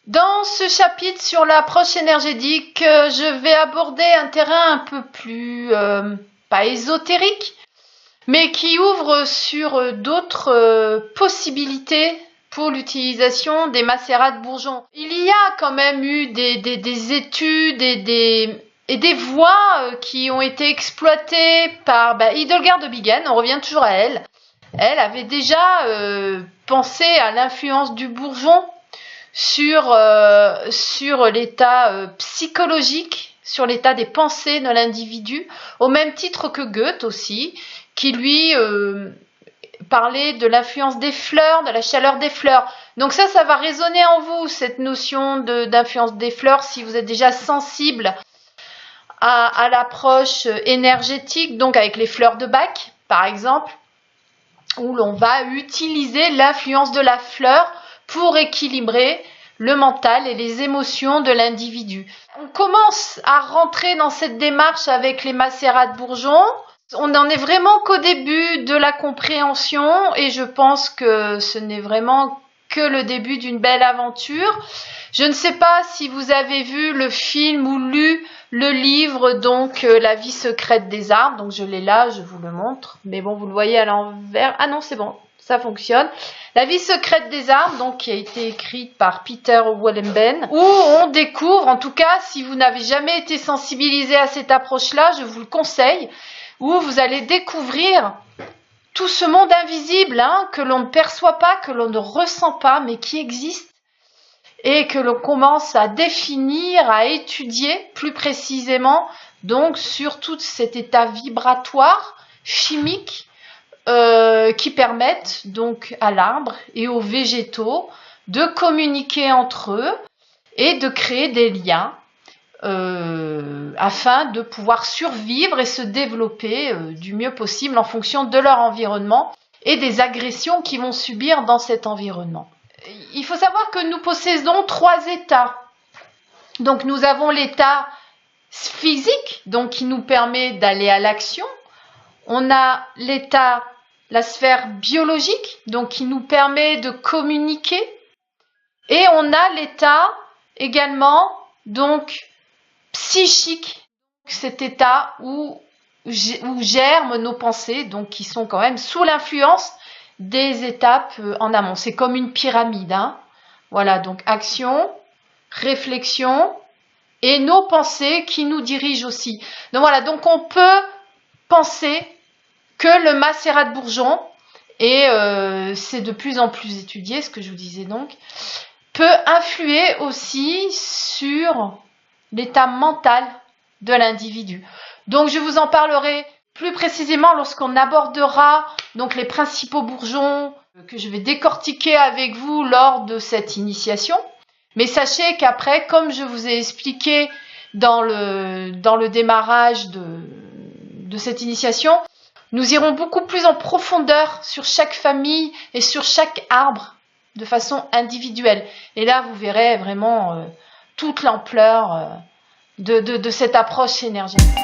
Dans ce chapitre sur l'approche énergétique, je vais aborder un terrain un peu plus, pas ésotérique, mais qui ouvre sur d'autres possibilités pour l'utilisation des macérats de bourgeons. Il y a quand même eu des études et des voies qui ont été exploitées par Hildegard de Bingen. On revient toujours à elle. Elle avait déjà pensé à l'influence du bourgeon sur l'état psychologique, sur l'état des pensées de l'individu, au même titre que Goethe aussi, qui lui parlait de l'influence des fleurs, de la chaleur des fleurs. Donc ça va résonner en vous, cette notion d'influence des fleurs, si vous êtes déjà sensible à l'approche énergétique, donc avec les fleurs de Bach, par exemple, où l'on va utiliser l'influence de la fleur pour équilibrer le mental et les émotions de l'individu. On commence à rentrer dans cette démarche avec les macérats de bourgeons. On n'en est vraiment qu'au début de la compréhension et je pense que ce n'est vraiment que le début d'une belle aventure. Je ne sais pas si vous avez vu le film ou lu le livre, donc La vie secrète des arbres. Donc je l'ai là, je vous le montre. Mais bon, vous le voyez à l'envers. Ah non, c'est bon, ça fonctionne. La vie secrète des arbres, donc qui a été écrite par Peter Wohlleben, où on découvre, en tout cas, si vous n'avez jamais été sensibilisé à cette approche-là, je vous le conseille, où vous allez découvrir tout ce monde invisible que l'on ne perçoit pas, que l'on ne ressent pas, mais qui existe et que l'on commence à définir, à étudier plus précisément, donc sur tout cet état vibratoire, chimique, qui permettent donc à l'arbre et aux végétaux de communiquer entre eux et de créer des liens afin de pouvoir survivre et se développer du mieux possible en fonction de leur environnement et des agressions qu'ils vont subir dans cet environnement. Il faut savoir que nous possédons 3 états. Donc nous avons l'état physique, donc qui nous permet d'aller à l'action. On a la sphère biologique, donc qui nous permet de communiquer. Et on a l'état également, donc, psychique, cet état où germent nos pensées, donc qui sont quand même sous l'influence des étapes en amont. C'est comme une pyramide. Voilà, donc action, réflexion et nos pensées qui nous dirigent aussi. Donc voilà, donc on peut penser que le macérat de bourgeon, et c'est de plus en plus étudié, ce que je vous disais donc, peut influer aussi sur l'état mental de l'individu. Donc je vous en parlerai plus précisément lorsqu'on abordera donc les principaux bourgeons que je vais décortiquer avec vous lors de cette initiation. Mais sachez qu'après, comme je vous ai expliqué dans le démarrage de cette initiation, nous irons beaucoup plus en profondeur sur chaque famille et sur chaque arbre de façon individuelle. Et là, vous verrez vraiment toute l'ampleur de cette approche énergétique.